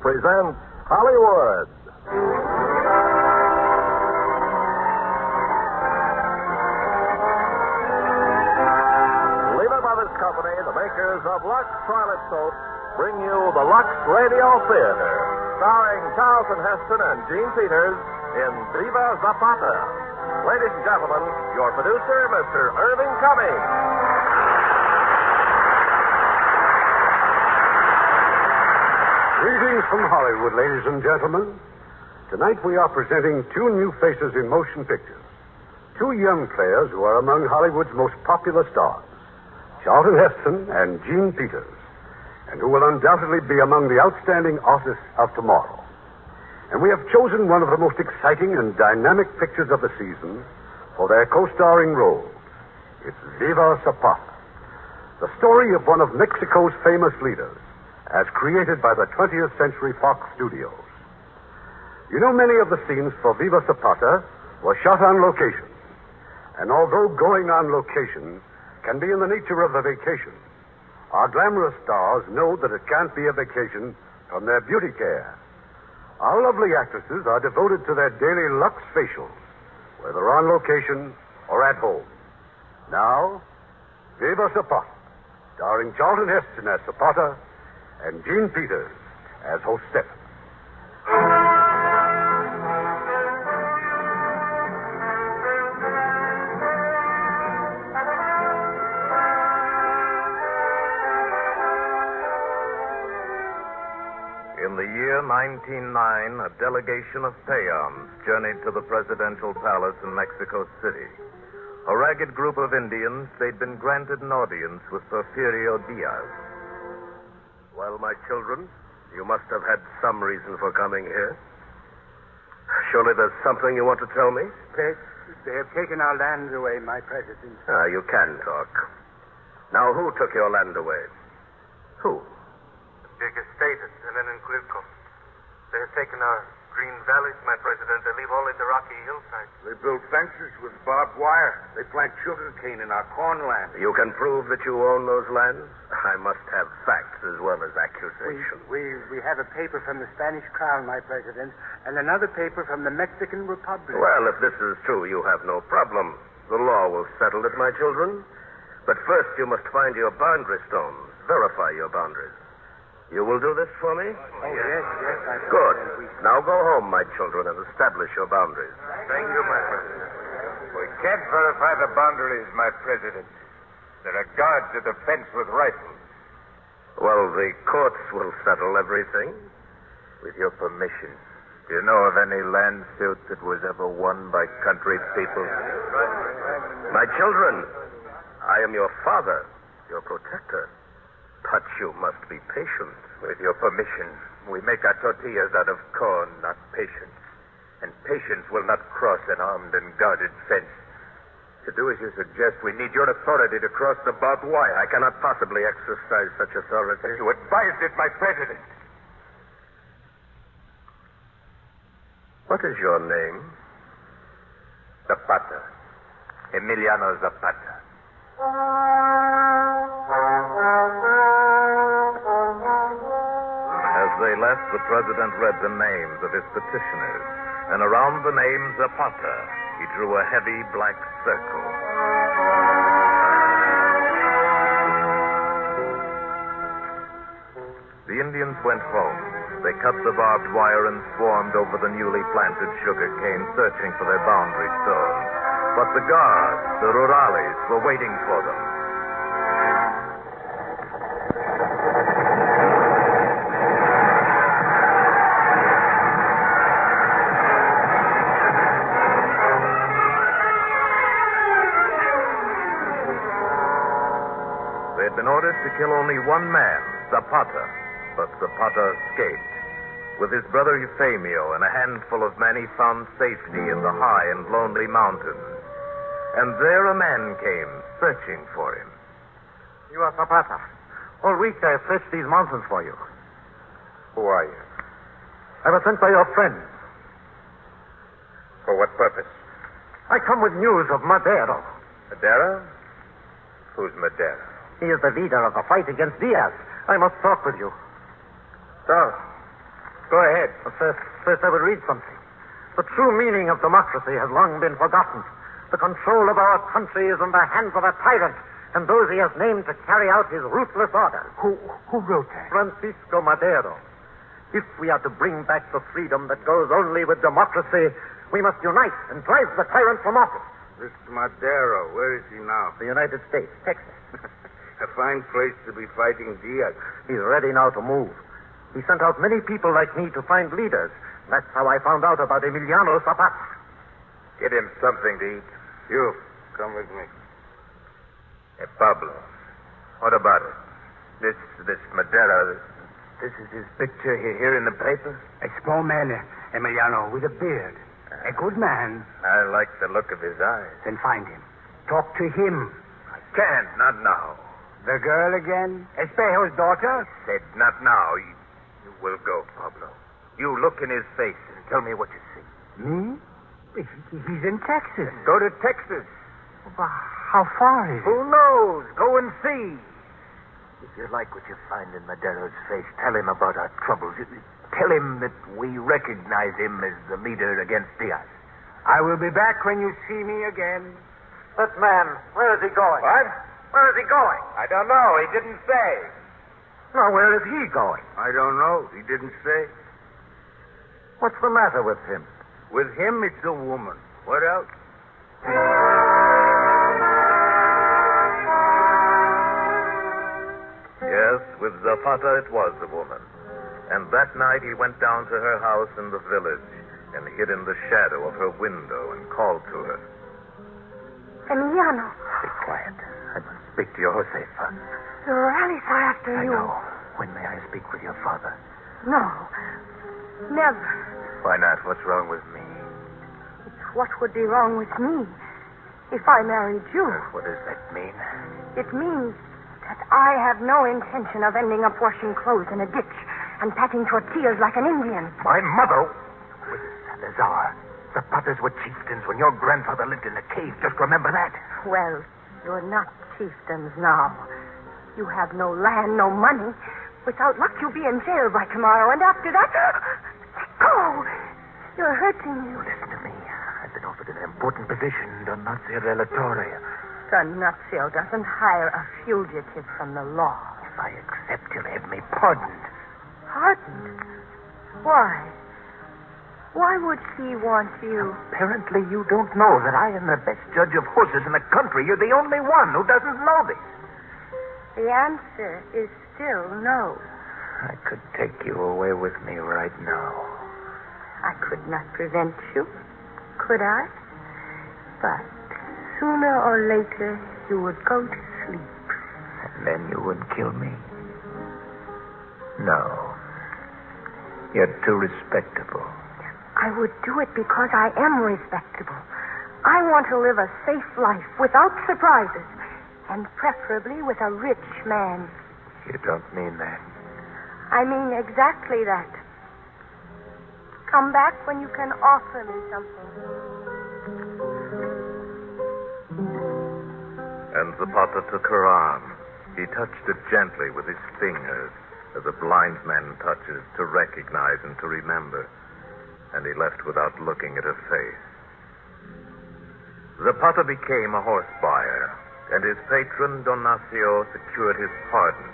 presents Hollywood. Viva Brothers Company, the makers of Lux Toilet Soap, bring you the Lux Radio Theatre, starring Charlton Heston and Gene Peters in Viva Zapata. Ladies and gentlemen, your producer, Mr. Irving Cummings. Greetings from Hollywood, ladies and gentlemen. Tonight we are presenting two new faces in motion pictures. Two young players who are among Hollywood's most popular stars, Charlton Heston and Gene Peters, and who will undoubtedly be among the outstanding artists of tomorrow. And we have chosen one of the most exciting and dynamic pictures of the season for their co-starring roles. It's Viva Zapata, the story of one of Mexico's famous leaders, as created by the 20th Century Fox Studios. You know, many of the scenes for Viva Zapata were shot on location. And although going on location can be in the nature of a vacation, our glamorous stars know that it can't be a vacation from their beauty care. Our lovely actresses are devoted to their daily Lux facials, whether on location or at home. Now, Viva Zapata, starring Charlton Heston as Zapata and Gene Peters as hostess. In the year 1909, a delegation of peasants journeyed to the presidential palace in Mexico City. A ragged group of Indians, they'd been granted an audience with Porfirio Diaz. Well, my children, you must have had some reason for coming here. Surely there's something you want to tell me? They have taken our lands away, my president. You can talk. Now, who took your land away? Who? Big estate at Enclivco. They have taken our green valleys, my president. They leave only the rocky hillsides. They build fences with barbed wire. They plant sugar cane in our cornland. You can prove that you own those lands? I must have facts as well as accusations. We have a paper from the Spanish crown, my president, and another paper from the Mexican Republic. Well, if this is true, you have no problem. The law will settle it, my children. But first, you must find your boundary stones. Verify your boundaries. You will do this for me? Oh, yes, I Good. Now go home, my children, and establish your boundaries. Thank you, my president. We can't verify the boundaries, my president. There are guards at the fence with rifles. Well, the courts will settle everything. With your permission, do you know of any land suit that was ever won by country people? My children, I am your father, your protector. But you must be patient. With your permission, we make our tortillas out of corn, not patience. And patience will not cross an armed and guarded fence. To do as you suggest, we need your authority to cross the barbed wire. I cannot possibly exercise such authority. You advised it, my president. What is your name? Zapata. Emiliano Zapata. As they left, the president read the names of his petitioners, and around the name Zapata, he drew a heavy black circle. The Indians went home. They cut the barbed wire and swarmed over the newly planted sugar cane, searching for their boundary stones. But the guards, the rurales, were waiting for them. They had been ordered to kill only one man, Zapata, but Zapata escaped. With his brother Euphemio and a handful of men, he found safety in the high and lonely mountains. And there a man came, searching for him. You are Zapata. All week I have searched these mountains for you. Who are you? I was sent by your friends. For what purpose? I come with news of Madero. Madera? Who's Madera? He is the leader of the fight against Diaz. I must talk with you. So, Go ahead. First I will read something. The true meaning of democracy has long been forgotten. The control of our country is in the hands of a tyrant and those he has named to carry out his ruthless orders. Who wrote that? Francisco Madero. If we are to bring back the freedom that goes only with democracy, we must unite and drive the tyrant from office. This Madero, where is he now? The United States, Texas. A fine place to be fighting Diaz. He's ready now to move. He sent out many people like me to find leaders. That's how I found out about Emiliano Zapata. Get him something to eat. You, come with me. Hey, Pablo, what about it? This Madero, this is his picture here in the paper? A small man, Emiliano, with a beard. A good man. I like the look of his eyes. Then find him. Talk to him. I can't, not now. The girl again? Espejo's daughter? Said not now. You will go, Pablo. You look in his face and tell me what you see. Me? He's in Texas. Go to Texas. Well, how far is it? Who knows? Go and see. If you like what you find in Madero's face, tell him about our troubles. Tell him that we recognize him as the leader against Diaz. I will be back when you see me again. That man, where is he going? What? Where is he going? I don't know. He didn't say. No, where is he going? I don't know. He didn't say. What's the matter with him? With him, it's a woman. What else? Yes, with Zapata it was a woman. And that night he went down to her house in the village and hid in the shadow of her window and called to her. Emiliano. Be quiet. I must speak to your Josefa. The rallies are after I you. know. When may I speak with your father? No. Never. Why not? What's wrong with me? It's what would be wrong with me if I married you. What does that mean? It means that I have no intention of ending up washing clothes in a ditch and packing tortillas like an Indian. My mother was Salazar. Zapatas were chieftains when your grandfather lived in a cave. Just remember that. Well, you're not chieftains now. You have no land, no money. Without luck, you'll be in jail by tomorrow. And after that, let go. You're hurting me. Listen to me. I've been offered an important position, Donazio Relatore. Don Nunzio doesn't hire a fugitive from the law. If I accept, you'll have me pardoned. Pardoned? Why? Why would he want you? Apparently you don't know that I am the best judge of horses in the country. You're the only one who doesn't know this. The answer is still no. I could take you away with me right now. I could not prevent you, could I? But sooner or later you would go to sleep. And then you would kill me? No. You're too respectable. I would do it because I am respectable. I want to live a safe life without surprises, and preferably with a rich man. You don't mean that. I mean exactly that. Come back when you can offer me something. And Zapata took her arm. He touched it gently with his fingers, as a blind man touches to recognize and to remember. And he left without looking at her face. Zapata became a horse buyer, and his patron, Donazio, secured his pardon.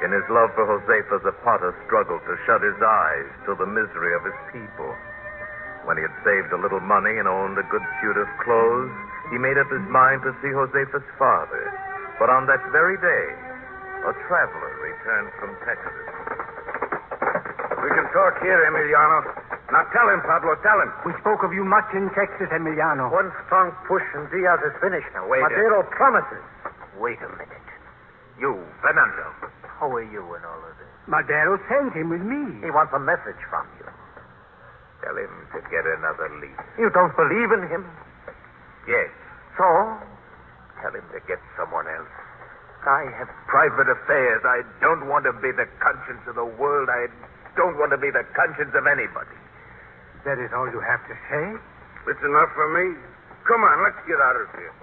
In his love for Josefa, Zapata struggled to shut his eyes to the misery of his people. When he had saved a little money and owned a good suit of clothes, he made up his mind to see Josefa's father. But on that very day, a traveler returned from Texas. We can talk here, Emiliano. Now tell him, Pablo, tell him. We spoke of you much in Texas, Emiliano. One strong push and Diaz is finished. Now, wait Madero promises. Wait a minute. You, Fernando, how are you in all of this? Madero sent him with me. He wants a message from you. Tell him to get another lead. You don't believe in him? Yes. So? Tell him to get someone else. I have private affairs. I don't want to be the conscience of the world. I don't want to be the conscience of anybody. That is all you have to say? It's enough for me. Come on, let's get out of here.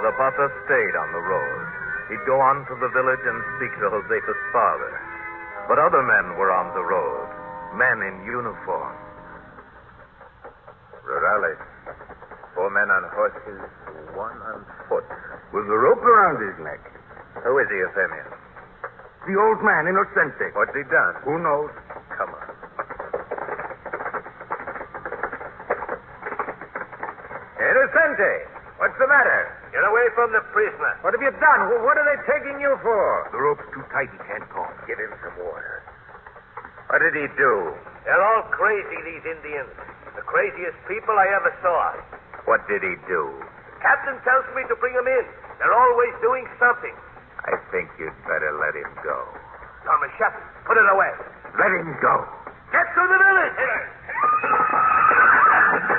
Zapata stayed on the road. he'd go on to the village and speak to Josefa's father. But other men were on the road, men in uniform. Rurales. 4 men on horses, 1 on foot. With a rope around his neck. Who is he, Euphemia? The old man, Innocente. What's he done? Who knows? Come on. Innocente! What's the matter? Get away from the prisoner. What have you done? What are they taking you for? The rope's too tight. He can't talk. Give him some water. What did he do? They're all crazy, these Indians. The craziest people I ever saw. What did he do? Captain tells me to bring them in. They're always doing something. I think you'd better let him go. Thomas Shepard, put it away. Let him go. Get to the village.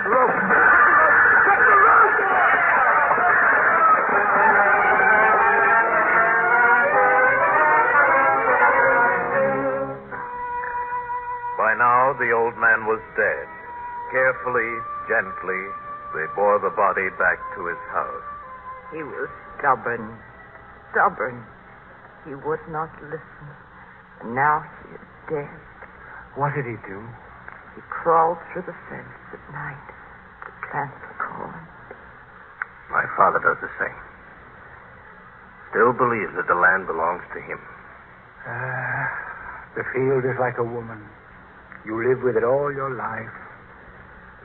Rope. Get the rope. By now, the old man was dead. Carefully, gently, they bore the body back to his house. He was stubborn. He would not listen. And now he is dead. What did he do? He crawled through the fence at night to plant the corn. My father does the same. Still believes that the land belongs to him. The field is like a woman. You live with it all your life.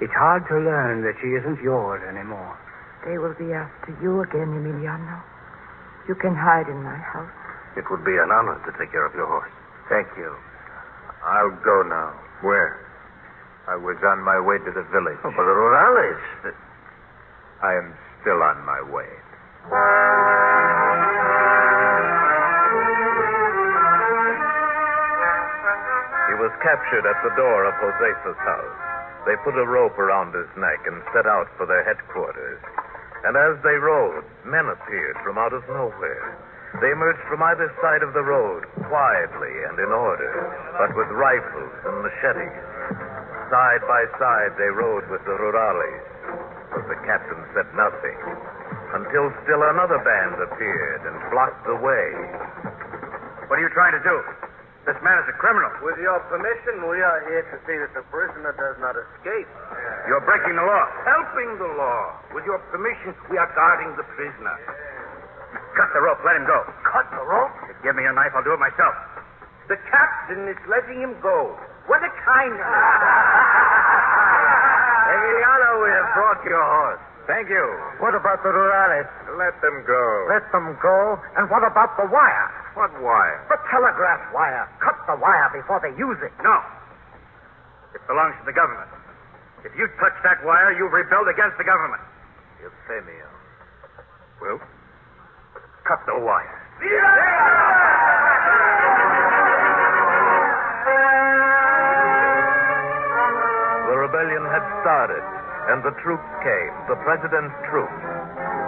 It's hard to learn that she isn't yours anymore. They will be after you again, Emiliano. You can hide in my house. It would be an honor to take care of your horse. Thank you. I'll go now. Where? I was on my way to the village. Oh, but the Rurales. I am still on my way. He was captured at the door of Josefa's house. They put a rope around his neck and set out for their headquarters. And as they rode, men appeared from out of nowhere. They emerged from either side of the road, quietly and in order, but with rifles and machetes. Side by side, they rode with the Rurales. But the captain said nothing, until still another band appeared and blocked the way. What are you trying to do? This man is a criminal. With your permission, we are here to see that the prisoner does not escape. You're breaking the law. Helping the law. With your permission, we are guarding the prisoner. Cut the rope. Let him go. Cut the rope? Give me a knife. I'll do it myself. The captain is letting him go. What a kindness. Emiliano, we have brought your horse. Thank you. What about the Rurales? Let them go. Let them go? And what about the wire? What wire? The telegraph wire. Cut the wire before they use it. No. It belongs to the government. If you touch that wire, you've rebelled against the government. Euphemia. Well, cut the wire. The rebellion had started, and the troops came, the president's troops.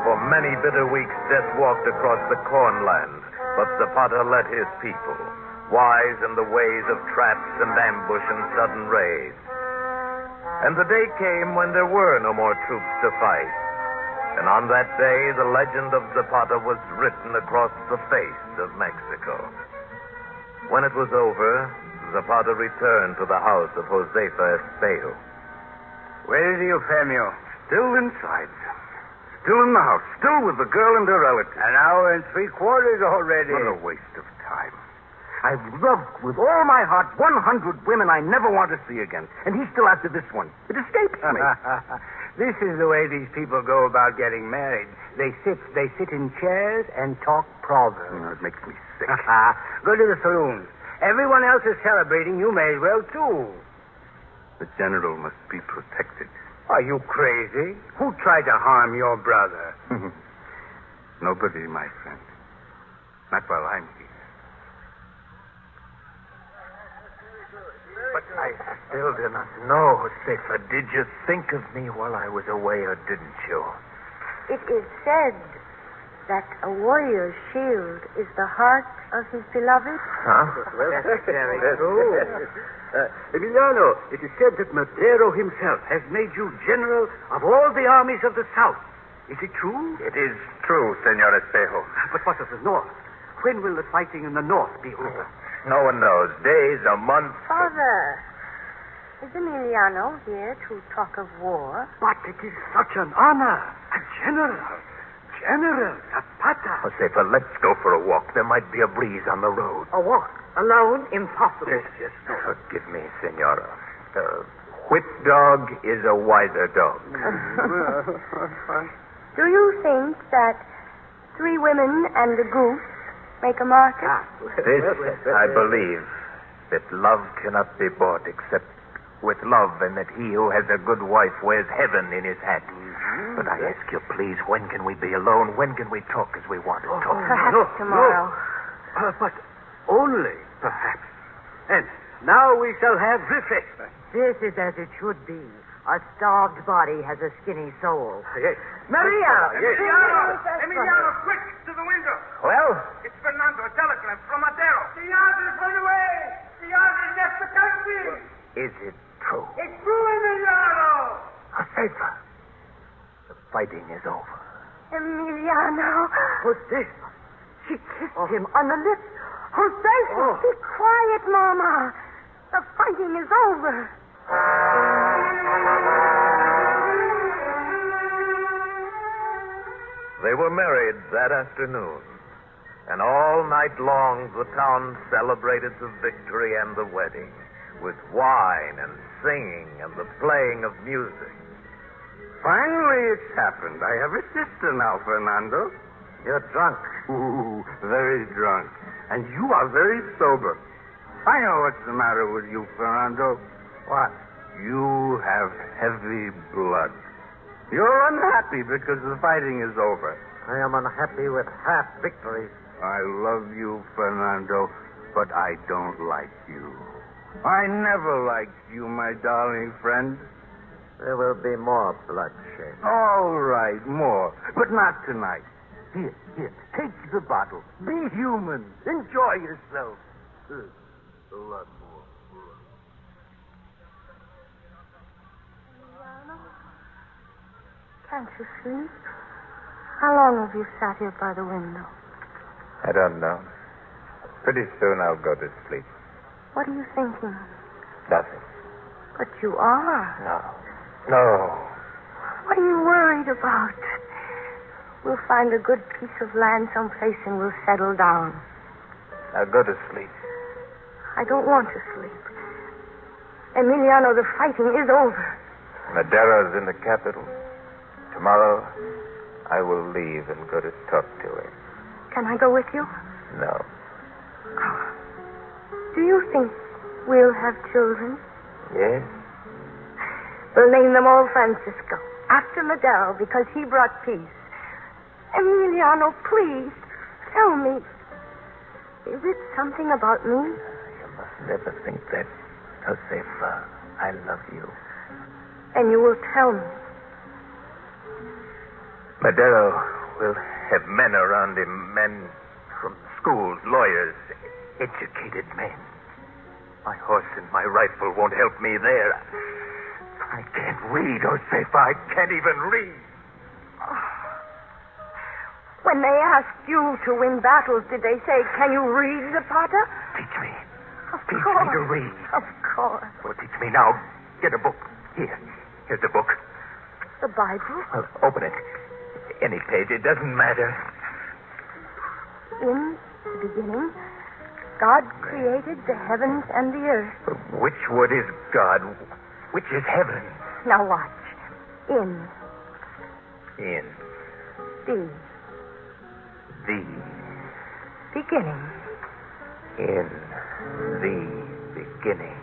For many bitter weeks, death walked across the cornland, but Zapata led his people, wise in the ways of traps and ambush and sudden raids. And the day came when there were no more troops to fight. And on that day, the legend of Zapata was written across the face of Mexico. When it was over, Zapata returned to the house of Josefa Espejo. Where is he, Euphemio? Still inside. Still in the house. Still with the girl and her relatives. An hour and 3/4 already. What a waste of time. I've loved with all my heart 100 women I never want to see again. And he's still after this one. It escapes me. This is the way these people go about getting married. They sit in chairs and talk proverbs. It makes me sick. Go to the saloon. Everyone else is celebrating. You may as well, too. The general must be protected. Are you crazy? Who tried to harm your brother? Nobody, my friend. Not while I'm here. But I still do not know, Josefa. Did you think of me while I was away, or didn't you? It is said that a warrior's shield is the heart of his beloved. Huh? That's very true. Emiliano, it is said that Madero himself has made you general of all the armies of the South. Is it true? It is true, Senor Espejo. But what of the North? When will the fighting in the North be over? No one knows. Days or months. Father, is Emiliano here to talk of war? But it is such an honor. A general. General Zapata. Josefa, let's go for a walk. There might be a breeze on the road. A walk. Alone? Impossible. Yes, no. Forgive me, Senora. Whipped dog is a wiser dog. Do you think that 3 women and a goose make a market? This, I believe, that love cannot be bought except with love, and that he who has a good wife wears heaven in his hat. But I ask you, please, when can we be alone? When can we talk as we want to talk? Perhaps tomorrow. But only perhaps. And now we shall have refreshment. This is as it should be. A starved body has a skinny soul. Yes. Maria! Emiliano, quick, to the window. Well? It's Fernando, a telegram from Madero. The others run away. The others left the country. Is it true? It's true, Emiliano. Josefa, the fighting is over. Emiliano. Josefa. She kissed him on the lips. Josefa! Be quiet, Mama. The fighting is over. They were married that afternoon, and all night long the town celebrated the victory and the wedding, with wine and singing and the playing of music. Finally, it's happened. I have a sister now, Fernando. You're drunk. Ooh, very drunk. And you are very sober. I know what's the matter with you, Fernando. What? You have heavy blood. You're unhappy because the fighting is over. I am unhappy with half victories. I love you, Fernando, but I don't like you. I never liked you, my darling friend. There will be more bloodshed. All right, more, but not tonight. Here, take the bottle. Be human. Enjoy yourself. A lot more. Can't you sleep? How long have you sat here by the window? I don't know. Pretty soon I'll go to sleep. What are you thinking? Nothing. But you are. No. What are you worried about? We'll find a good piece of land someplace and we'll settle down. I'll go to sleep. I don't want to sleep. Emiliano, the fighting is over. Madero's in the capital. Tomorrow, I will leave and go to talk to him. Can I go with you? No. Oh. Do you think we'll have children? Yes? We'll name them all Francisco, after Madero, because he brought peace. Emiliano, please, tell me, is it something about me? You must never think that, Josefa. I love you. And you will tell me. Madero will have men around him, men from schools, lawyers, educated men. My horse and my rifle won't help me there. I can't read, Josefa. I can't even read. When they asked you to win battles, did they say, can you read, Zapata? Teach me. Of Teach course. me to read. Of course. Well, teach me now. Get a book. Here's the book. The Bible? Well, open it. Any page. It doesn't matter. In the beginning, God created the heavens and the earth. Which word is God? Which is heaven? Now watch. In. The Beginning. In the beginning.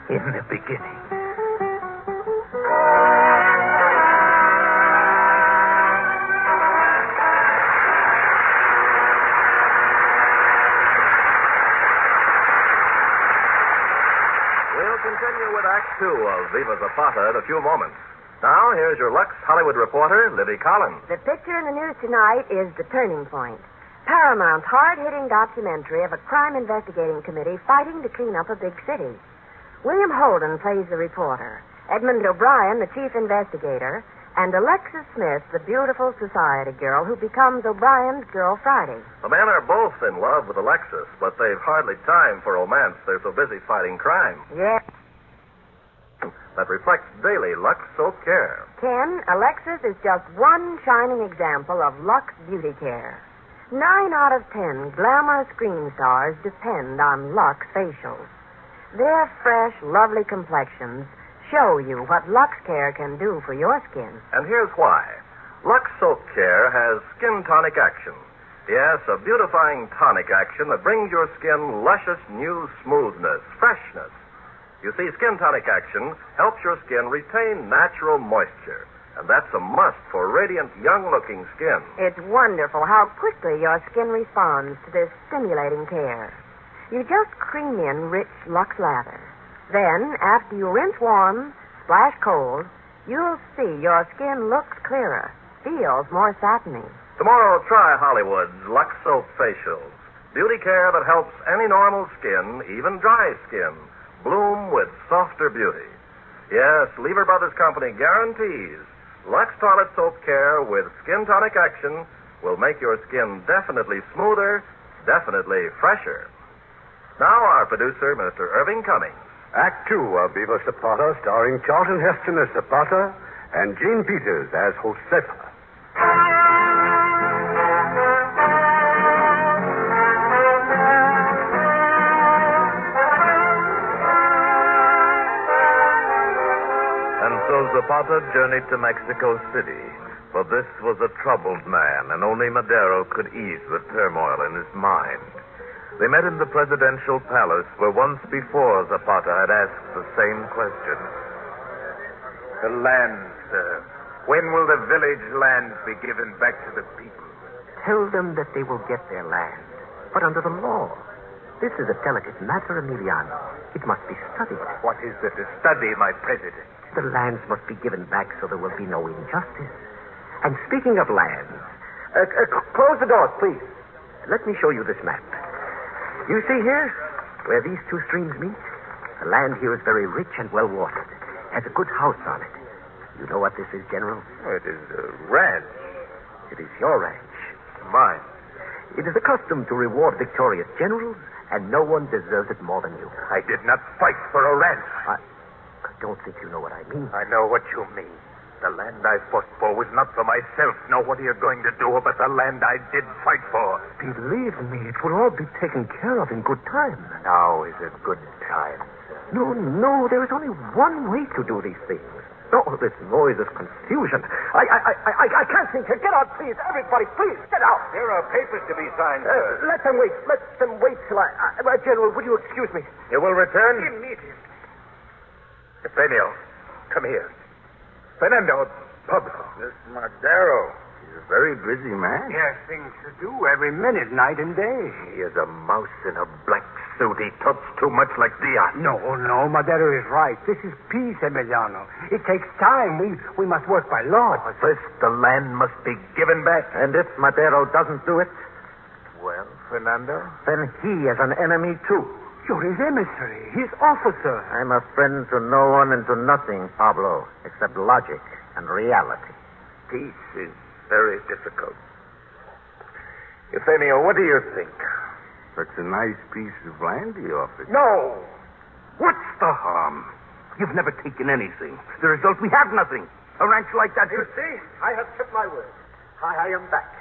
In the beginning. We'll continue with Act 2 of Viva Zapata in a few moments. Now, here's your Lux Hollywood reporter, Libby Collins. The picture in the news tonight is The Turning Point. Paramount's hard-hitting documentary of a crime investigating committee fighting to clean up a big city. William Holden plays the reporter. Edmund O'Brien, the chief investigator. and Alexis Smith, the beautiful society girl who becomes O'Brien's girl Friday. The men are both in love with Alexis, but they've hardly time for romance. They're so busy fighting crime. Yes. That reflects daily Lux Soap Care. Ken, Alexis is just one shining example of Lux Beauty Care. 9 out of 10 glamorous screen stars depend on Lux facials. Their fresh, lovely complexions show you what Lux Care can do for your skin. And here's why. Lux Soap Care has skin tonic action. Yes, a beautifying tonic action that brings your skin luscious new smoothness, freshness. You see, skin tonic action helps your skin retain natural moisture. And that's a must for radiant, young-looking skin. It's wonderful how quickly your skin responds to this stimulating care. You just cream in rich Lux lather. Then, after you rinse warm, splash cold, you'll see your skin looks clearer, feels more satiny. Tomorrow, try Hollywood's Lux Soap Facials. Beauty care that helps any normal skin, even dry skin, bloom with softer beauty. Yes, Lever Brothers Company guarantees Lux Toilet Soap Care with skin tonic action will make your skin definitely smoother, definitely fresher. Now our producer, Mr. Irving Cummings. Act 2 of Viva Zapata, starring Charlton Heston as Zapata and Jean Peters as Josefa. And so Zapata journeyed to Mexico City, for this was a troubled man, and only Madero could ease the turmoil in his mind. They met in the presidential palace, where once before Zapata had asked the same question. The land, sir. When will the village lands be given back to the people? Tell them that they will get their land, but under the law. This is a delicate matter, Emiliano. It must be studied. What is there to study, my president? The lands must be given back so there will be no injustice. And speaking of lands, close the doors, please. Let me show you this map. You see here, where these two streams meet? The land here is very rich and well watered. Has a good house on it. You know what this is, General? Oh, it is a ranch. It is your ranch. Mine. It is a custom to reward victorious generals, and no one deserves it more than you. I did not fight for a ranch. I don't think you know what I mean. I know what you mean. The land I fought for was not for myself. Now, what are you going to do about the land I did fight for? Believe me, it will all be taken care of in good time. Now is a good time, sir. No, there is only one way to do these things. All this noise, this confusion. I can't think. Get out, please. Everybody, please, get out. There are papers to be signed, sir. Let them wait. Let them wait till General, would you excuse me? You will return? Immediately. Efenio, come here. Fernando, Pablo. This Madero. He's a very busy man. He has things to do every minute, night and day. He is a mouse in a black suit. He talks too much like Diaz. No, Madero is right. This is peace, Emiliano. It takes time. We must work by law. First, the land must be given back. And if Madero doesn't do it, Well, Fernando? then he is an enemy, too. You're his emissary, his officer. I'm a friend to no one and to nothing, Pablo, except logic and reality. Peace is very difficult. Eugenio, what do you think? Such a nice piece of land he offered. No! What's the harm? You've never taken anything. The result, we have nothing. A ranch like that... You see, I have kept my word. I am back.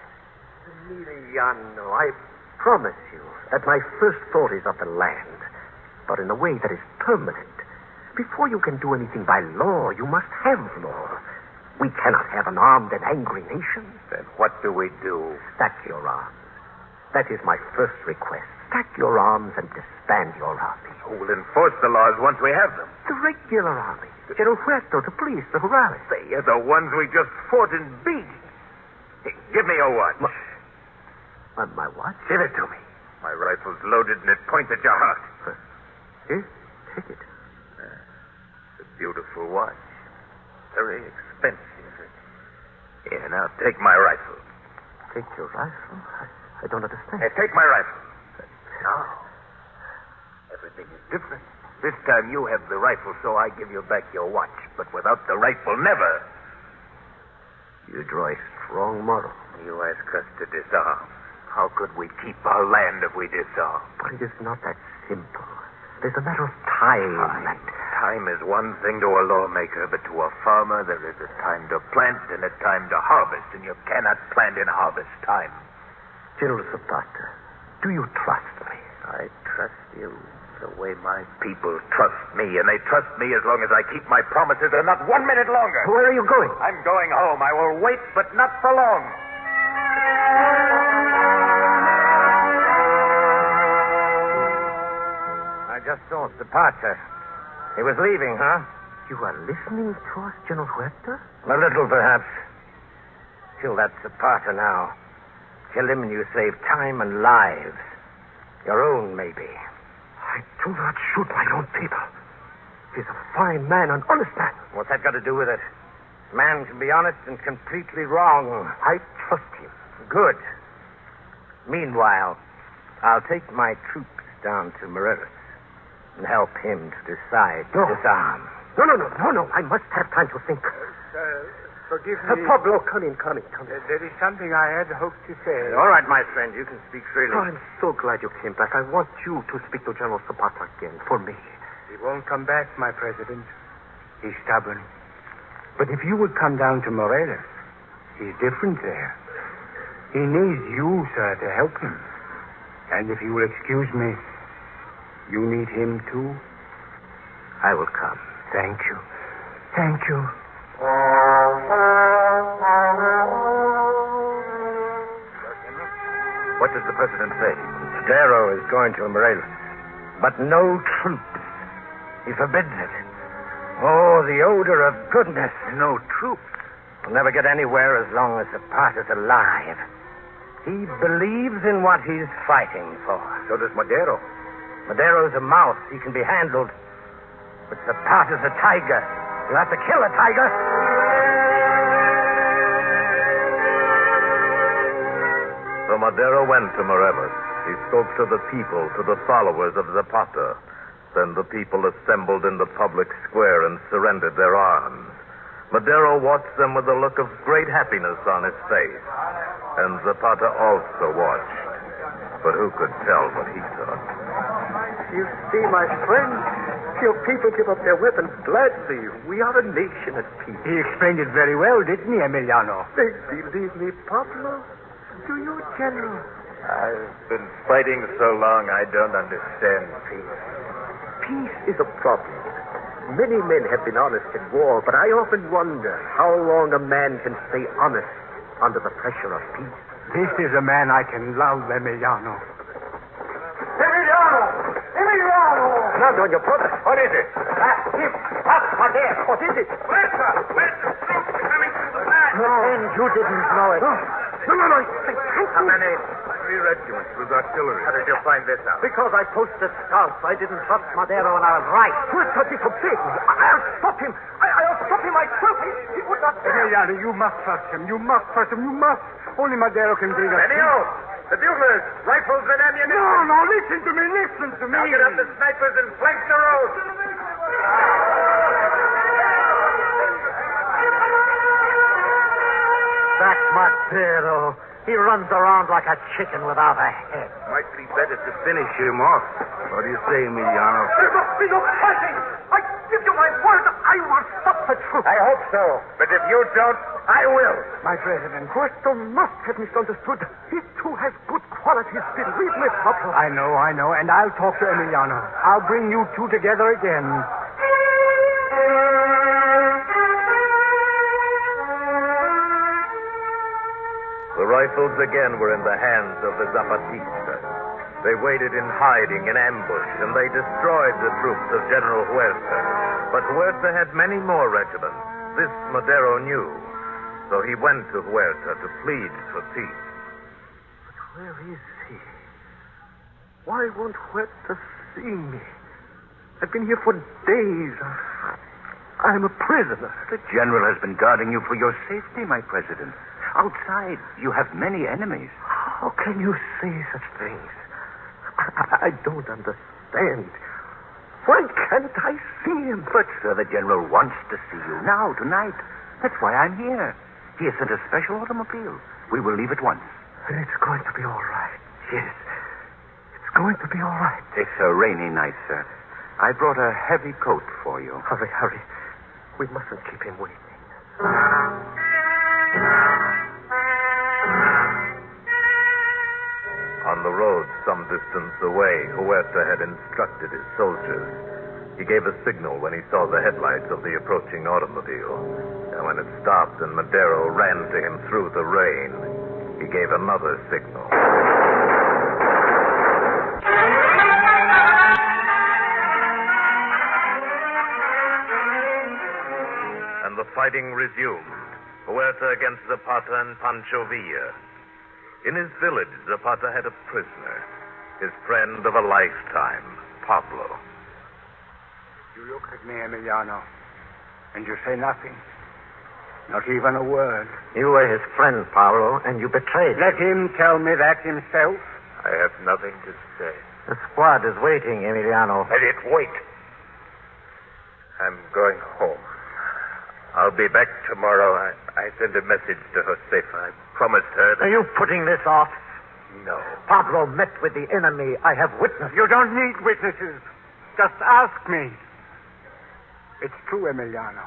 Emiliano, I promise you that my first thought is of the land, but in a way that is permanent. Before you can do anything by law, you must have law. We cannot have an armed and angry nation. Then what do we do? Stack your arms. That is my first request. Stack your arms and disband your army. Who will enforce the laws once we have them? The regular army. General Huerto, the police, the rurales. They are the ones we just fought and beat. Hey, give me your watch. My watch? Give it to me. My rifle's loaded and it points at your heart. Here, take it. It's a beautiful watch. Very expensive. Here, now take my rifle. Take your rifle? I don't understand. Hey, take my rifle. Now, everything is different. This time you have the rifle, so I give you back your watch. But without the rifle, never. You draw a strong moral. You ask us to disarm. How could we keep our land if we disarm? But it is not that simple. There's a matter of time. Time is one thing to a lawmaker, but to a farmer there is a time to plant and a time to harvest, and you cannot plant in harvest time. General Zapata, do you trust me? I trust you the way my people trust me, and they trust me as long as I keep my promises, and not 1 minute longer. Where are you going? I'm going home. I will wait, but not for long. I just saw Zapata. He was leaving, huh? You are listening to us, General Huerta? A little, perhaps. Kill that Zapata now. Kill him and you save time and lives. Your own, maybe. I do not shoot my own people. He's a fine man, an honest man. What's that got to do with it? A man can be honest and completely wrong. I trust him. Good. Meanwhile, I'll take my troops down to Morelos and help him to decide to disarm. No. I must have time to think. Forgive me. Pablo, come in. There is something I had hoped to say. All right, my friend, you can speak freely. I'm so glad you came back. I want you to speak to General Zapata again, for me. He won't come back, my president. He's stubborn. But if you would come down to Morelos, he's different there. He needs you, sir, to help him. And if you will excuse me, you need him, too? I will come. Thank you. Thank you. What does the president say? Madero is going to Morelos, but no troops. He forbids it. Oh, the odor of goodness. No troops? We'll never get anywhere as long as Zapata's alive. He believes in what he's fighting for. So does Madero. Madero's a mouse. He can be handled. But Zapata's a tiger. You have to kill a tiger. So Madero went to Morelos. He spoke to the people, to the followers of Zapata. Then the people assembled in the public square and surrendered their arms. Madero watched them with a look of great happiness on his face. And Zapata also watched. But who could tell what he thought? You see, my friend, your people give up their weapons gladly. We are a nation at peace. He explained it very well, didn't he, Emiliano? They believe me, Pablo. Do you, General? I've been fighting so long I don't understand peace. Peace is a problem. Many men have been honest in war, but I often wonder how long a man can stay honest under the pressure of peace. This is a man I can love, Emiliano. Emiliano! Now, Doña Brother. What is it? That's him. That's Madero. What is it? Where's the troops coming through the back? No, and you didn't know it. No. How many? 3 regiments with artillery. How did you find this out? Because I posted scouts. I didn't trust Madero, and I was right. Huerta disobeyed me. I'll stop him. I'll stop him myself. He would not dare. Emiliano, you must trust him. You must trust him. You must. Only Madero can bring us. Benio! The buglers! Rifles and ammunition! No, listen to me. Listen to me. Now get up the snipers and flank the road. That's Madero. He runs around like a chicken without a head. Might be better to finish him off. What do you say, Emiliano? There must be no fighting. I give you my word. I will stop the troops. I hope so. But if you don't, I will. My president, Huerta must have misunderstood. He, too, has good qualities. Believe me, Pablo. I know. And I'll talk to Emiliano. I'll bring you two together again. The rifles again were in the hands of the Zapatistas. They waited in hiding, in ambush, and they destroyed the troops of General Huerta. But Huerta had many more regiments. This Madero knew. So he went to Huerta to plead for peace. But where is he? Why won't Huerta see me? I've been here for days. I'm a prisoner. The general has been guarding you for your safety, my president. Outside, you have many enemies. How can you say such things? I don't understand. Why can't I see him? But, sir, the general wants to see you now, tonight. That's why I'm here. He has sent a special automobile. We will leave at once. And it's going to be all right. Yes. It's going to be all right. It's a rainy night, sir. I brought a heavy coat for you. Hurry, hurry. We mustn't keep him waiting. On the road, some distance away, Huerta had instructed his soldiers. He gave a signal when he saw the headlights of the approaching automobile. And when it stopped and Madero ran to him through the rain, he gave another signal. And the fighting resumed. Huerta against Zapata and Pancho Villa. In his village, Zapata had a prisoner, his friend of a lifetime, Pablo. You look at me, Emiliano, and you say nothing. Not even a word. You were his friend, Pablo, and you betrayed him. Let him tell me that himself. I have nothing to say. The squad is waiting, Emiliano. Let it wait. I'm going home. I'll be back tomorrow. I sent a message to Josefa. I promised her that... Are you putting this off? No. Pablo met with the enemy. I have witnesses. You don't need witnesses. Just ask me. It's true, Emiliano.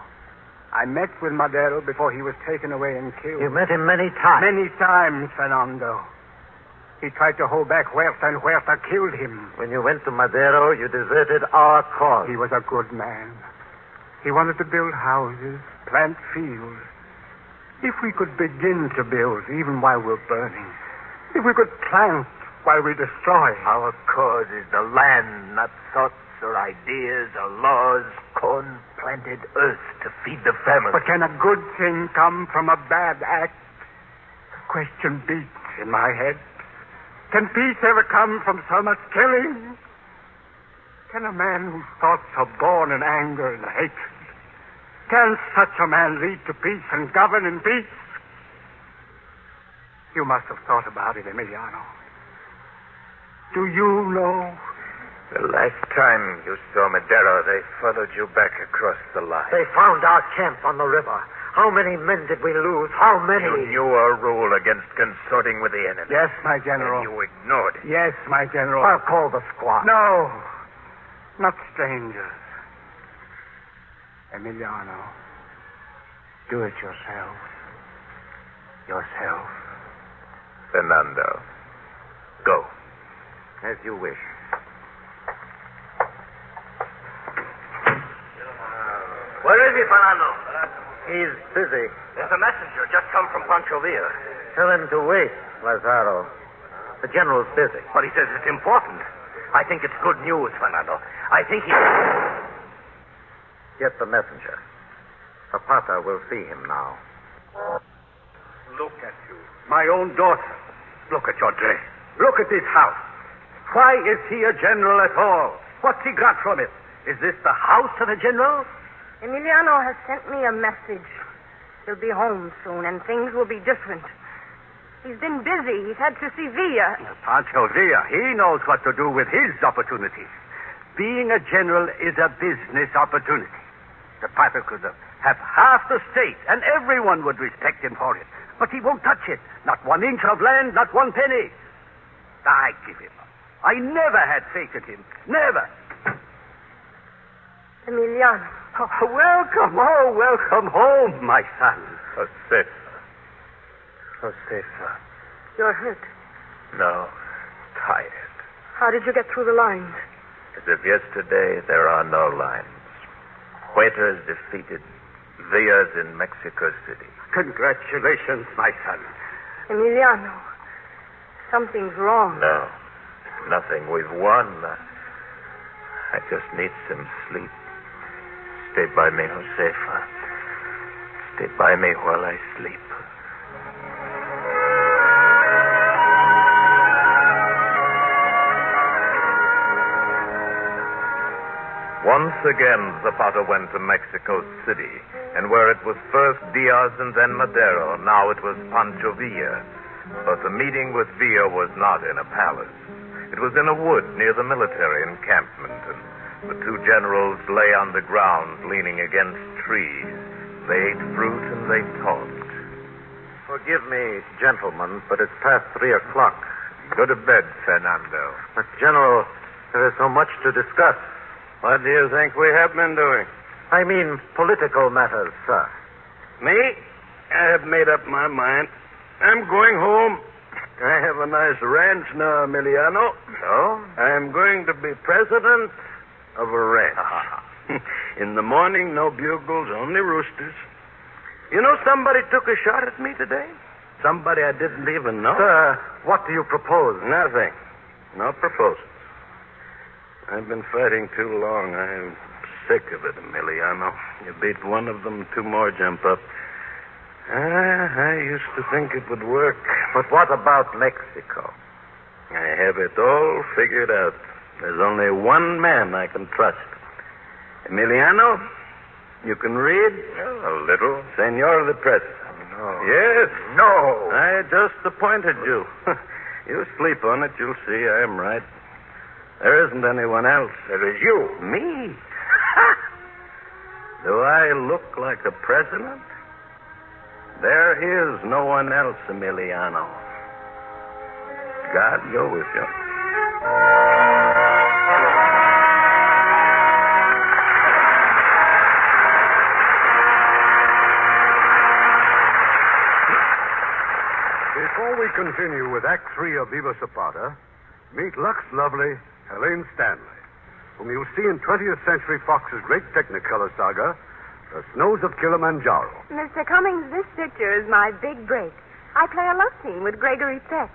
I met with Madero before he was taken away and killed. You met him many times. Many times, Fernando. He tried to hold back Huerta, and Huerta killed him. When you went to Madero, you deserted our cause. He was a good man. He wanted to build houses, plant fields. If we could begin to build, even while we're burning. If we could plant while we destroy. Our cause is the land, not thoughts or ideas or laws. Corn planted earth to feed the family. But can a good thing come from a bad act? The question beats in my head. Can peace ever come from so much killing? Can a man whose thoughts are born in anger and hatred, can such a man lead to peace and govern in peace? You must have thought about it, Emiliano. Do you know? The last time you saw Madero, they followed you back across the line. They found our camp on the river. How many men did we lose? How many? You knew our rule against consorting with the enemy. Yes, my general. And you ignored it. Yes, my general. I'll call the squad. No, not strangers. Emiliano, do it yourself. Yourself. Fernando, go. As you wish. Where is he, Fernando? He's busy. There's a messenger just come from Pancho Villa. Tell him to wait, Lazaro. The general's busy. But he says it's important. I think it's good news, Fernando. I think he... Get the messenger. Zapata will see him now. Look at you. My own daughter. Look at your dress. Look at this house. Why is he a general at all? What's he got from it? Is this the house of a general? Emiliano has sent me a message. He'll be home soon, and things will be different. He's been busy. He's had to see Villa. Pancho Villa, he knows what to do with his opportunities. Being a general is a business opportunity. The Piper could have half the state, and everyone would respect him for it. But he won't touch it. Not 1 inch of land, not 1 penny. I give him up. I never had faith in him. Never. Emiliano. Welcome home, my son. Josefa. You're hurt. No, tired. How did you get through the lines? As of yesterday, there are no lines. Huerta is defeated. Villa's in Mexico City. Congratulations, my son. Emiliano, something's wrong. No, nothing. We've won. I just need some sleep. Stay by me, Josefa. Stay by me while I sleep. Once again, Zapata went to Mexico City, and where it was first Diaz and then Madero, now it was Pancho Villa. But the meeting with Villa was not in a palace. It was in a wood near the military encampment, and the two generals lay on the ground, leaning against trees. They ate fruit and they talked. Forgive me, gentlemen, but it's past 3 o'clock. Go to bed, Fernando. But, General, there is so much to discuss. What do you think we have been doing? I mean political matters, sir. Me? I have made up my mind. I'm going home. I have a nice ranch now, Emiliano. So? I'm going to be president of a ranch. In the morning, no bugles, only roosters. You know, somebody took a shot at me today. Somebody I didn't even know. Sir, what do you propose? Nothing. No proposals. I've been fighting too long. I'm sick of it, Emiliano. You beat one of them, 2 more jump up. I used to think it would work. But what about Mexico? I have it all figured out. There's only one man I can trust. Emiliano, you can read? A little. Senor the President. No. Yes. No. I just appointed you. You sleep on it, you'll see I'm right. There isn't anyone else. There is you. Me? Do I look like a president? There is no one else, Emiliano. God go with you. Before we continue with Act 3 of Viva Zapata, meet Lux lovely Helene Stanley, whom you'll see in 20th Century Fox's great Technicolor saga, The Snows of Kilimanjaro. Mr. Cummings, this picture is my big break. I play a love scene with Gregory Peck,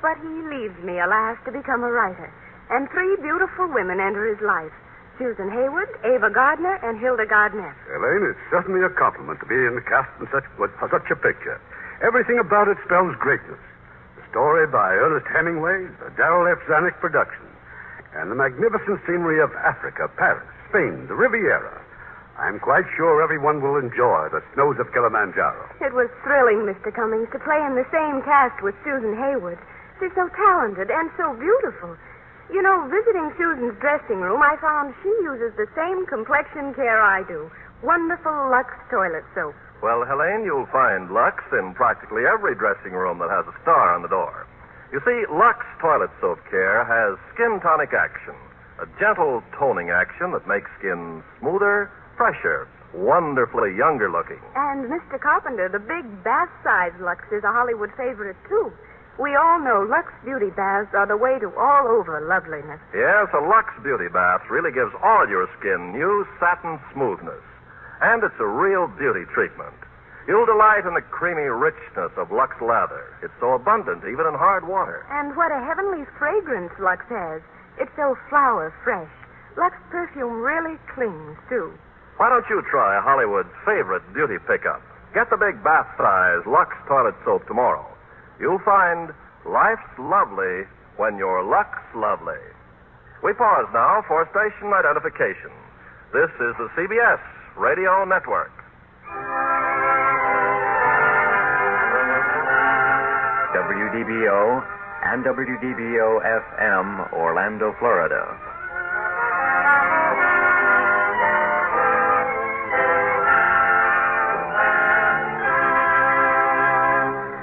but he leaves me, alas, to become a writer. And 3 beautiful women enter his life. Susan Hayward, Ava Gardner, and Hilda Gardner. Helene, it's certainly a compliment to be in the cast for such a picture. Everything about it spells greatness. The story by Ernest Hemingway, the Darrell F. Zanuck production, and the magnificent scenery of Africa, Paris, Spain, the Riviera. I'm quite sure everyone will enjoy The Snows of Kilimanjaro. It was thrilling, Mr. Cummings, to play in the same cast with Susan Hayward. She's so talented and so beautiful. You know, visiting Susan's dressing room, I found she uses the same complexion care I do. Wonderful Lux toilet soap. Well, Helene, you'll find Lux in practically every dressing room that has a star on the door. You see, Lux Toilet Soap Care has skin tonic action, a gentle toning action that makes skin smoother, fresher, wonderfully younger looking. And, Mr. Carpenter, the big bath-size Lux is a Hollywood favorite, too. We all know Lux Beauty Baths are the way to all-over loveliness. Yes, a Lux Beauty Bath really gives all your skin new satin smoothness. And it's a real beauty treatment. You'll delight in the creamy richness of Lux lather. It's so abundant, even in hard water. And what a heavenly fragrance Lux has. It's so flower fresh. Lux perfume really clings, too. Why don't you try Hollywood's favorite beauty pickup? Get the big bath-size Lux toilet soap tomorrow. You'll find life's lovely when you're Lux lovely. We pause now for station identification. This is the CBS Radio Network. WDBO and WDBO-FM, Orlando, Florida.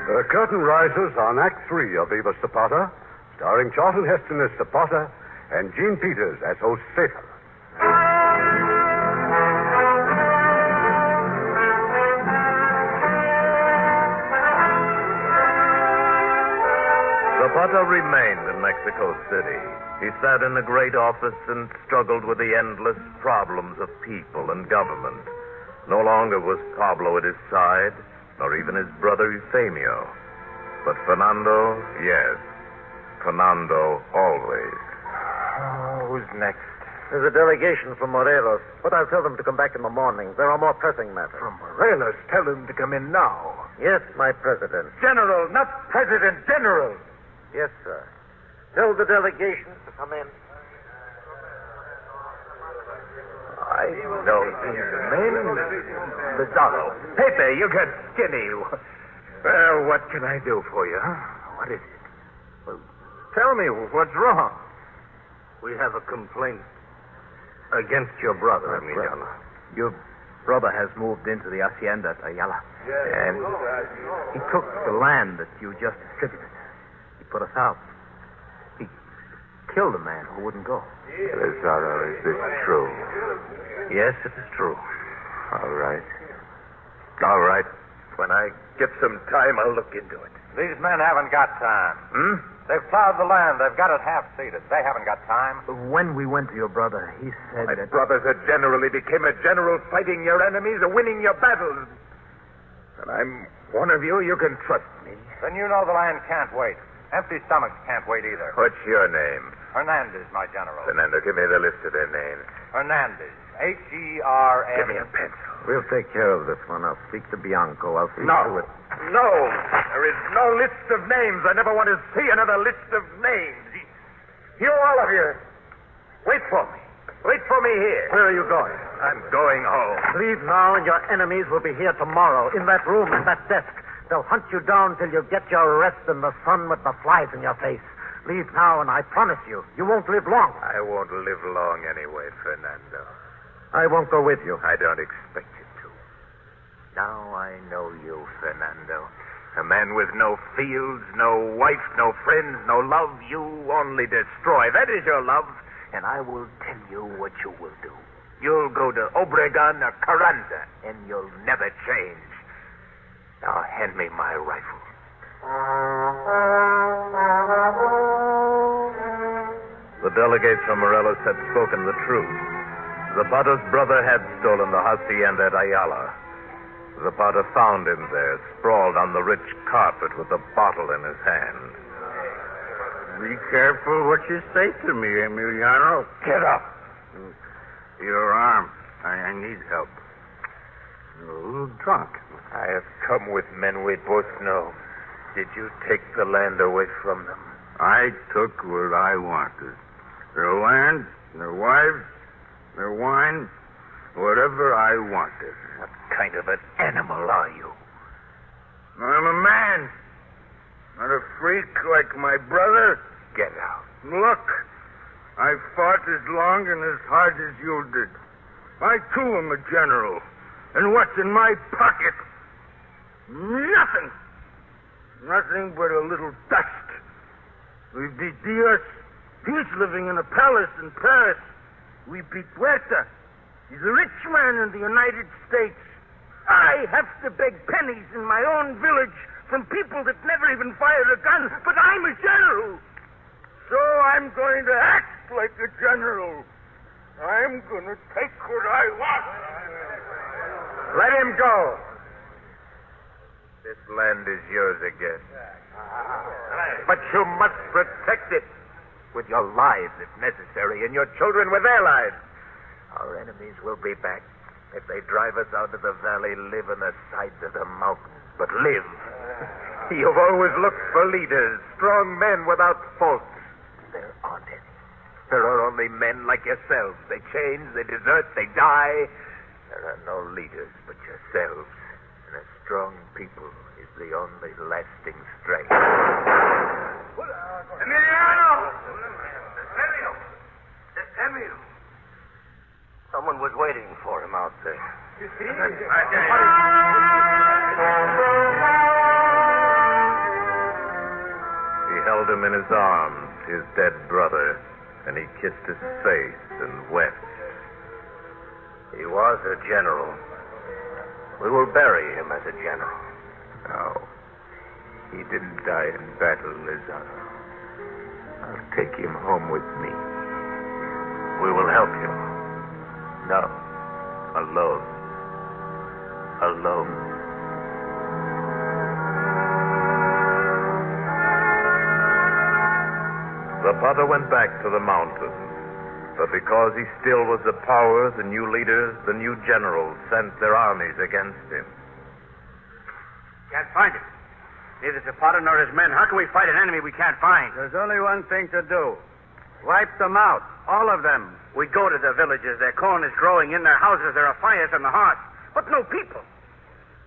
The curtain rises on Act 3 of Viva Zapata, starring Charlton Heston as Zapata and Gene Peters as host Satan. Zapata remained in Mexico City. He sat in a great office and struggled with the endless problems of people and government. No longer was Pablo at his side, nor even his brother Euphemio. But Fernando, yes. Fernando always. Who's next? There's a delegation from Morelos, but I'll tell them to come back in the morning. There are more pressing matters. From Morelos. Tell him to come in now. Yes, my president. General, not president, general. Yes, sir. Tell the delegation to come in. I know these men. Lizardo. Pepe, you get skinny. Well, what can I do for you, huh? What is it? Well, tell me what's wrong. We have a complaint against your brother, Emiliano. brother has moved into the hacienda at Ayala. And He took the land that you just distributed. He put us out. He killed a man who wouldn't go. Elizardo, is this true? Yes, it is true. All right. All right. When I get some time, I'll look into it. These men haven't got time. They've plowed the land. They've got it half-seeded. They haven't got time. When we went to your brother, he said My that... brothers are generally became a general fighting your enemies or winning your battles. And I'm one of you. You can trust me. Then you know the land can't wait. Empty stomachs can't wait either. What's your name? Hernandez, my general. Fernando, give me the list of their names. Hernandez. H-E-R-N... Give me a pencil. We'll take care of this one. I'll speak to Bianco. I'll see to No. it. No. There is no list of names. I never want to see another list of names. You, all of you, wait for me. Wait for me here. Where are you going? I'm going home. Leave now, and your enemies will be here tomorrow, in that room, at that desk. They'll hunt you down till you get your rest in the sun with the flies in your face. Leave now, and I promise you, you won't live long. I won't live long anyway, Fernando. I won't go with you. I don't expect you to. Now I know you, Fernando. A man with no fields, no wife, no friends, no love. You only destroy. That is your love. And I will tell you what you will do. You'll go to Obregon or Carranza, and you'll never change. Now hand me my rifle. The delegates from Morelos had spoken the truth. Zapata's brother had stolen the hacienda at Ayala. Zapata found him there, sprawled on the rich carpet with a bottle in his hand. Be careful what you say to me, Emiliano. Get up. Your arm. I need help. You're a little drunk. I have come with men we both know. Did you take the land away from them? I took what I wanted. Their land, their wives, their wine, whatever I wanted. What kind of an animal are you? I'm a man. Not a freak like my brother. Get out. Look, I fought as long and as hard as you did. I, too, am a general. And what's in my pocket? Nothing. Nothing but a little dust. We beat Diaz. He's living in a palace in Paris. We beat Huerta. He's a rich man in the United States. I have to beg pennies in my own village from people that never even fired a gun, but I'm a general. So I'm going to act like a general. I'm going to take what I want. Let him go. This land is yours again. But you must protect it with your lives if necessary, and your children with their lives. Our enemies will be back. If they drive us out of the valley, live on the sides of the mountains. But live. You've always looked for leaders, strong men without faults. There aren't any. There are only men like yourselves. They change, they desert, they die. There are no leaders but yourselves. And a strong people is the only lasting strength. Emiliano! Emilio! Someone was waiting for him out there. He held him in his arms, his dead brother, and he kissed his face and wept. He was a general. We will bury him as a general. No. He didn't die in battle, Lizardo. I'll take him home with me. We will help you. No. Alone. Alone. Zapata went back to the mountains, but because he still was the power, the new leaders, the new generals sent their armies against him. Can't find him. Neither Zapata nor his men. How can we fight an enemy we can't find? There's only one thing to do. Wipe them out. All of them. We go to their villages. Their corn is growing. In their houses there are fires on the hearth. But no people.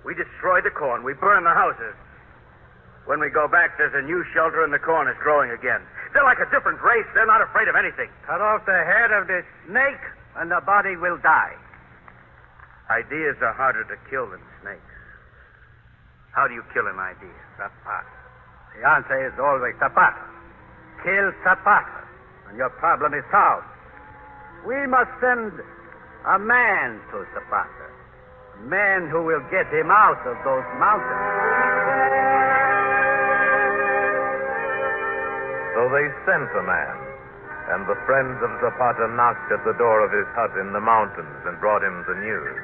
We destroy the corn. We burn the houses. When we go back, there's a new shelter and the corn is growing again. They're like a different race. They're not afraid of anything. Cut off the head of this snake and the body will die. Ideas are harder to kill than snakes. How do you kill an idea? Zapata. The answer is always Zapata. Kill Zapata, and your problem is solved. We must send a man to Zapata. A man who will get him out of those mountains. So they sent a man, and the friends of Zapata knocked at the door of his hut in the mountains and brought him the news.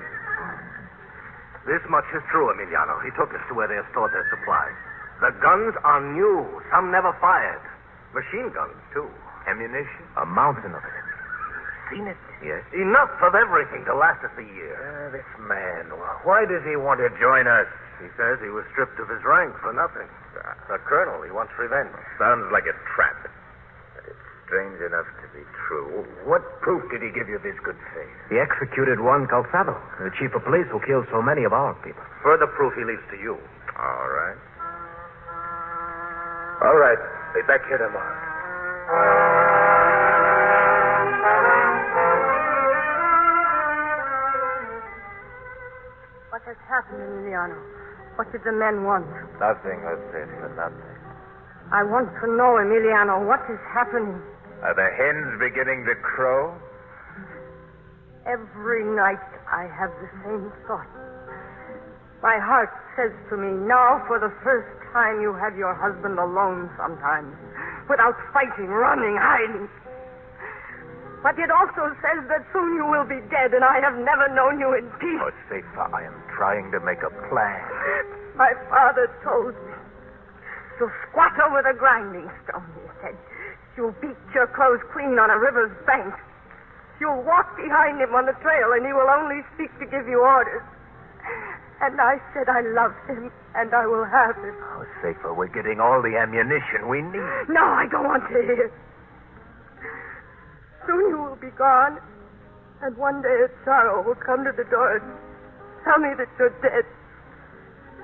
This much is true, Emiliano. He took us to where they have stored their supplies. The guns are new. Some never fired. Machine guns, too. Ammunition? A mountain of it. Seen it? Yes. Enough of everything to last us a year. This man, why does he want to join us? He says he was stripped of his rank for nothing. The colonel, he wants revenge. Sounds like a trap. But it's strange enough to be true. What proof did he give you of his good faith? He executed Juan Calzado, the chief of police who killed so many of our people. Further proof he leaves to you. All right. All right. Be back here tomorrow. What has happened, Emiliano? What did the men want? Nothing, Josefa, nothing. I want to know, Emiliano, what is happening? Are the hens beginning to crow? Every night I have the same thought. My heart says to me, now for the first time you have your husband alone sometimes, without fighting, running, hiding. But it also says that soon you will be dead, and I have never known you in peace. Josefa, I am trying to make a plan. My father told me. You'll squat over the grinding stone, he said. You'll beat your clothes clean on a river's bank. You'll walk behind him on the trail, and he will only speak to give you orders. And I said I loved him, and I will have him. Josefa, we're getting all the ammunition we need. No, I don't want to hear. Soon you will be gone, and one day a sorrow will come to the door and tell me that you're dead.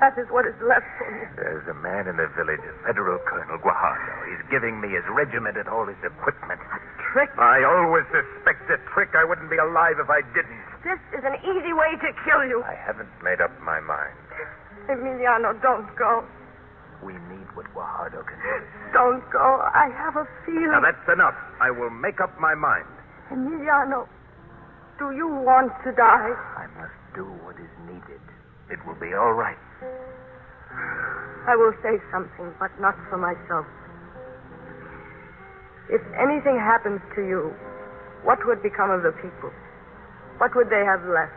That is what is left for me. There's a man in the village, a Federal Colonel Guajardo. He's giving me his regiment and all his equipment. A trick? I always suspect a trick. I wouldn't be alive if I didn't. This is an easy way to kill you. I haven't made up my mind. Emiliano, don't go. We need what Guajardo can do. Don't go. I have a feeling. Now, that's enough. I will make up my mind. Emiliano, do you want to die? I must do what is needed. It will be all right. I will say something, but not for myself. If anything happens to you, what would become of the people? What would they have left?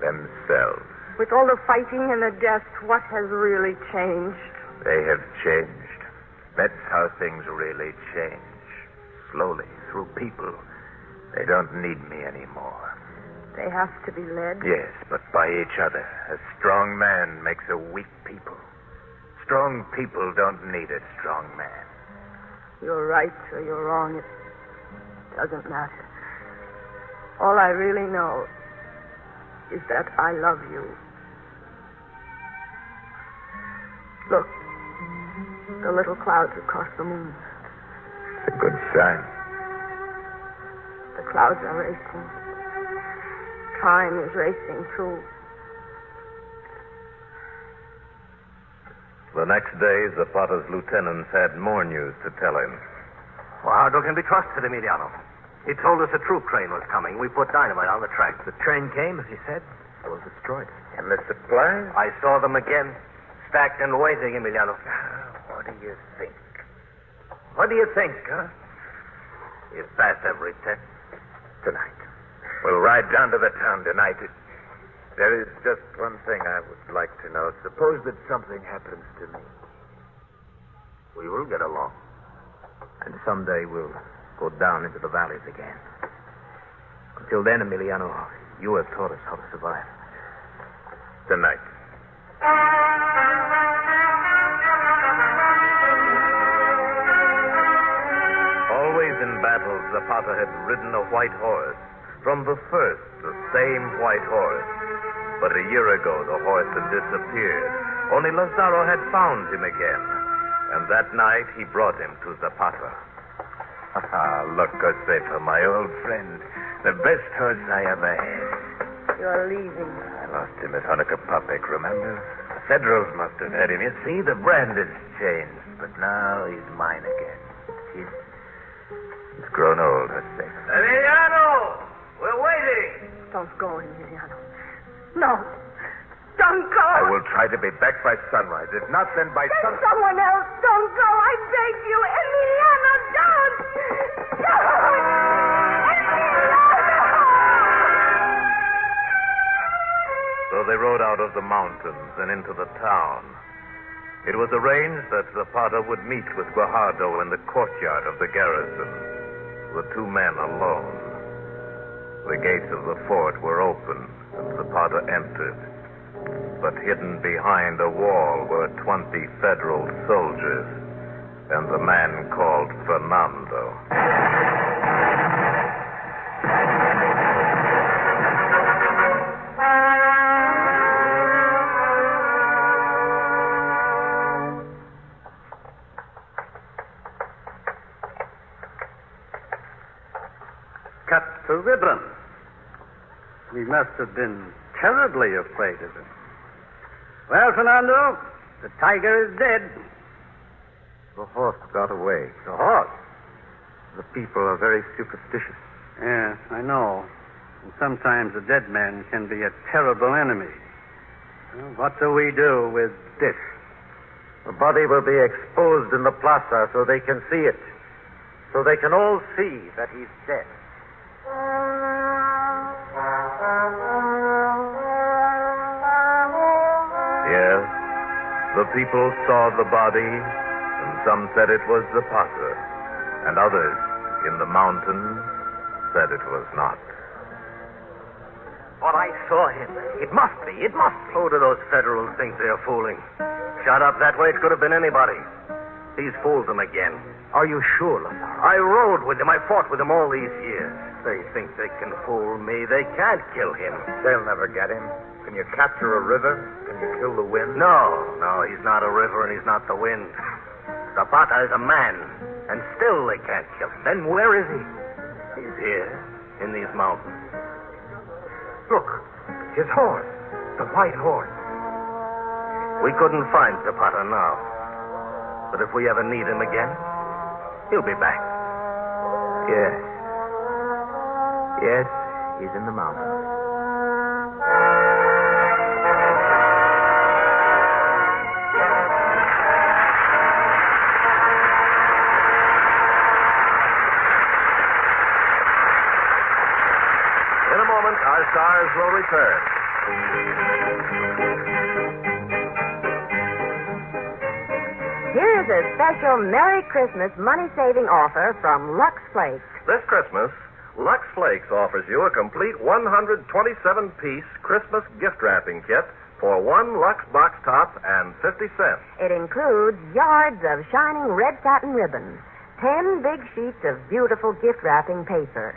Themselves. With all the fighting and the death, what has really changed? They have changed. That's how things really change. Slowly, through people. They don't need me anymore. They have to be led? Yes, but by each other. A strong man makes a weak people. Strong people don't need a strong man. You're right or you're wrong. It doesn't matter. All I really know is that I love you. Look. The little clouds across the moon. It's a good sign. The clouds are racing. Time is racing, too. The next day, Zapata's lieutenants had more news to tell him. Guajardo can be trusted, Emiliano. He told us a troop train was coming. We put dynamite on the tracks. The train came, as he said. It was destroyed. And the supplies? I saw them again. Stacked and waiting, Emiliano. What do you think? What do you think, huh? You pass every test. Tonight. We'll ride down to the town tonight. There is just one thing I would like to know. Suppose that something happens to me. We will get along. And someday we'll go down into the valleys again. Until then, Emiliano, you have taught us how to survive. Tonight. Always in battle, Zapata had ridden a white horse. From the first, the same white horse. But a year ago, the horse had disappeared. Only Lazaro had found him again. And that night, he brought him to Zapata. Look, Josefa, my old friend. The best horse I ever had. You're leaving. I lost him at Hunaka-Papek, remember? The Federals must have had him. You see, the brand has changed, but now he's mine again. He's grown old, let's say. Emiliano! We're waiting! Don't go, Emiliano. No. Don't go. I will try to be back by sunrise. If not, then by Send someone else. Don't go. I beg you. Emiliano, don't. Don't. So they rode out of the mountains and into the town. It was arranged that Zapata would meet with Guajardo in the courtyard of the garrison, the two men alone. The gates of the fort were open, and Zapata entered. But hidden behind a wall were 20 Federal soldiers and the man called Fernando. Cut to ribbon. We must have been terribly afraid of him. Well, Fernando, the tiger is dead. The horse got away. The horse? The people are very superstitious. Yes, I know. And sometimes a dead man can be a terrible enemy. Well, what do we do with this? The body will be exposed in the plaza so they can see it. So they can all see that he's dead. Yes, the people saw the body, and some said it was Zapata, and others in the mountains said it was not. But I saw him. It must be. Who do those Federals think they're fooling? Shot up that way, it could have been anybody. He's fooled them again. Are you sure, Lazaro? I rode with him. I fought with him all these years. They think they can fool me. They can't kill him. They'll never get him. Can you capture a river? Can you kill the wind? No, he's not a river and he's not the wind. Zapata is a man, and still they can't kill him. Then where is he? He's here, in these mountains. Look, his horse. The white horse. We couldn't find Zapata now. But if we ever need him again, he'll be back. Yes, he's in the mountains. In a moment, our stars will return. Here is a special Merry Christmas money-saving offer from Lux Flakes. This Christmas, Lux Flakes offers you a complete 127-piece Christmas gift wrapping kit for one Lux box top and 50 cents. It includes yards of shining red satin ribbon, 10 big sheets of beautiful gift wrapping paper,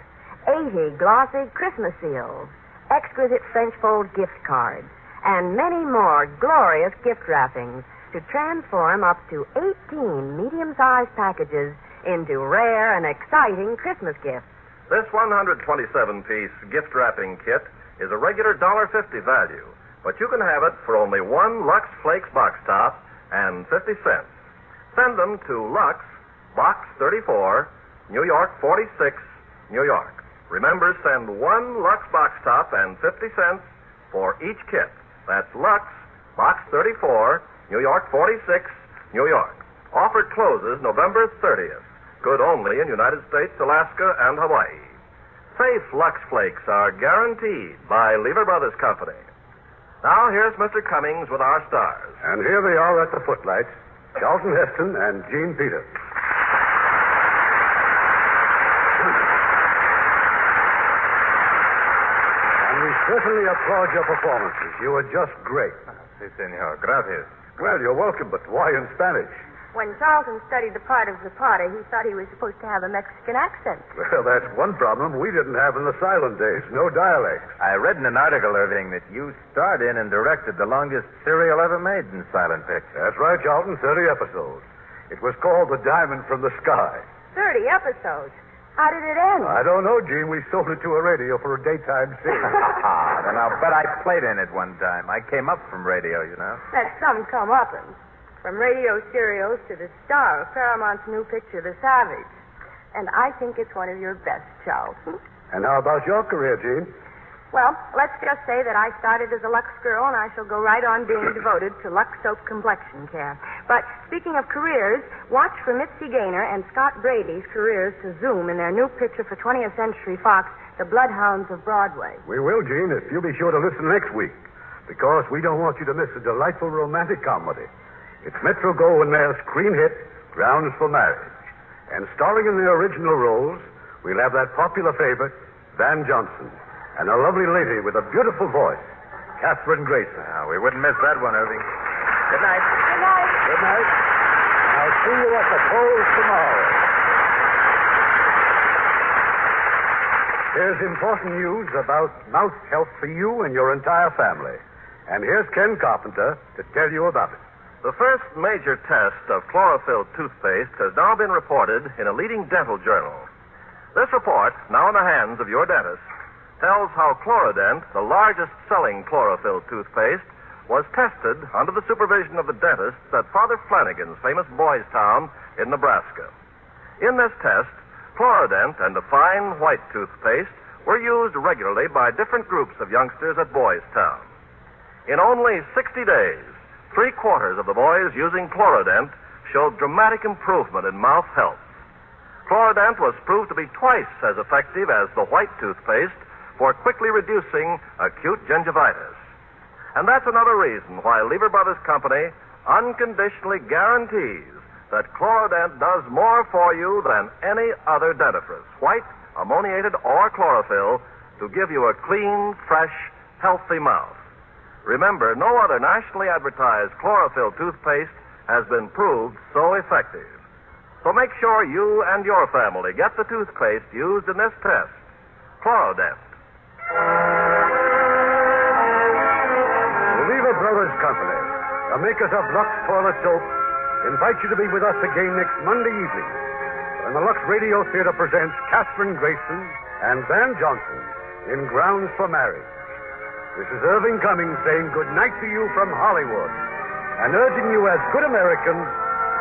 80 glossy Christmas seals, exquisite French fold gift cards, and many more glorious gift wrappings to transform up to 18 medium-sized packages into rare and exciting Christmas gifts. This 127-piece gift wrapping kit is a regular $1.50 value, but you can have it for only one Lux Flakes box top and 50 cents. Send them to Lux, Box 34, New York 46, New York. Remember, send one Lux box top and 50 cents for each kit. That's Lux, Box 34, New York 46, New York. Offer closes November 30th. Good only in United States, Alaska, and Hawaii. Safe Lux Flakes are guaranteed by Lever Brothers Company. Now, here's Mr. Cummings with our stars. And here they are at the footlights, Charlton Heston and Gene Peters. And we certainly applaud your performances. You were just great. Si, senor. Gracias. Well, you're welcome, but why in Spanish? When Charlton studied the part of Zapata, he thought he was supposed to have a Mexican accent. Well, that's one problem we didn't have in the silent days. No dialects. I read in an article, Irving, that you starred in and directed the longest serial ever made in silent pictures. That's right, Charlton. 30 episodes. It was called The Diamond from the Sky. 30 episodes. How did it end? I don't know, Gene. We sold it to a radio for a daytime scene. Then I'll bet I played in it one time. I came up from radio, you know. That's some comeuppance. From radio serials to the star of Paramount's new picture, The Savage. And I think it's one of your best, Charlton. And how about your career, Gene? Well, let's just say that I started as a Lux girl, and I shall go right on being devoted to Lux soap complexion care. But speaking of careers, watch for Mitzi Gaynor and Scott Brady's careers to zoom in their new picture for 20th Century Fox, The Bloodhounds of Broadway. We will, Gene, if you'll be sure to listen next week, because we don't want you to miss a delightful romantic comedy. It's Metro-Goldwyn-Mayer's screen hit, Grounds for Marriage. And starring in the original roles, we'll have that popular favorite, Van Johnson, and a lovely lady with a beautiful voice, Catherine Grayson. We wouldn't miss that one, Irving. Good night. Good night. Good night. I'll see you at the polls tomorrow. Here's important news about mouth health for you and your entire family. And here's Ken Carpenter to tell you about it. The first major test of chlorophyll toothpaste has now been reported in a leading dental journal. This report, now in the hands of your dentist, tells how Chlorodent, the largest selling chlorophyll toothpaste, was tested under the supervision of the dentists at Father Flanagan's famous Boys Town in Nebraska. In this test, Chlorodent and the fine white toothpaste were used regularly by different groups of youngsters at Boys Town. In only 60 days, 3/4 of the boys using Chlorodent showed dramatic improvement in mouth health. Chlorodent was proved to be twice as effective as the white toothpaste for quickly reducing acute gingivitis. And that's another reason why Lever Brothers Company unconditionally guarantees that Chlorodent does more for you than any other dentifrice, white, ammoniated, or chlorophyll, to give you a clean, fresh, healthy mouth. Remember, no other nationally advertised chlorophyll toothpaste has been proved so effective. So make sure you and your family get the toothpaste used in this test, Chlorodent. The Lever Brothers Company, the makers of Lux Toilet Soap, invite you to be with us again next Monday evening when the Lux Radio Theatre presents Catherine Grayson and Van Johnson in Grounds for Marriage. This is Irving Cummings saying good night to you from Hollywood and urging you as good Americans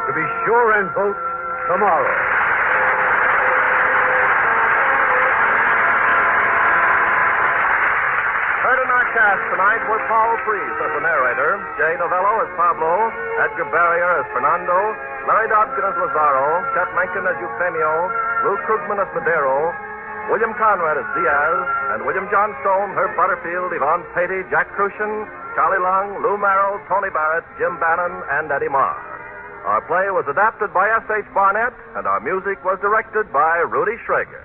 to be sure and vote tomorrow. Heard in our cast tonight were Paul Frees as the narrator, Jay Novello as Pablo, Edgar Barrier as Fernando, Larry Dobkin as Lazaro, Chet Mencken as Euphemio, Lou Krugman as Madero, William Conrad as Diaz, and William Johnstone, Herb Butterfield, Yvonne Patey, Jack Crucian, Charlie Lung, Lou Merrill, Tony Barrett, Jim Bannon, and Eddie Marr. Our play was adapted by S.H. Barnett, and our music was directed by Rudy Schrager.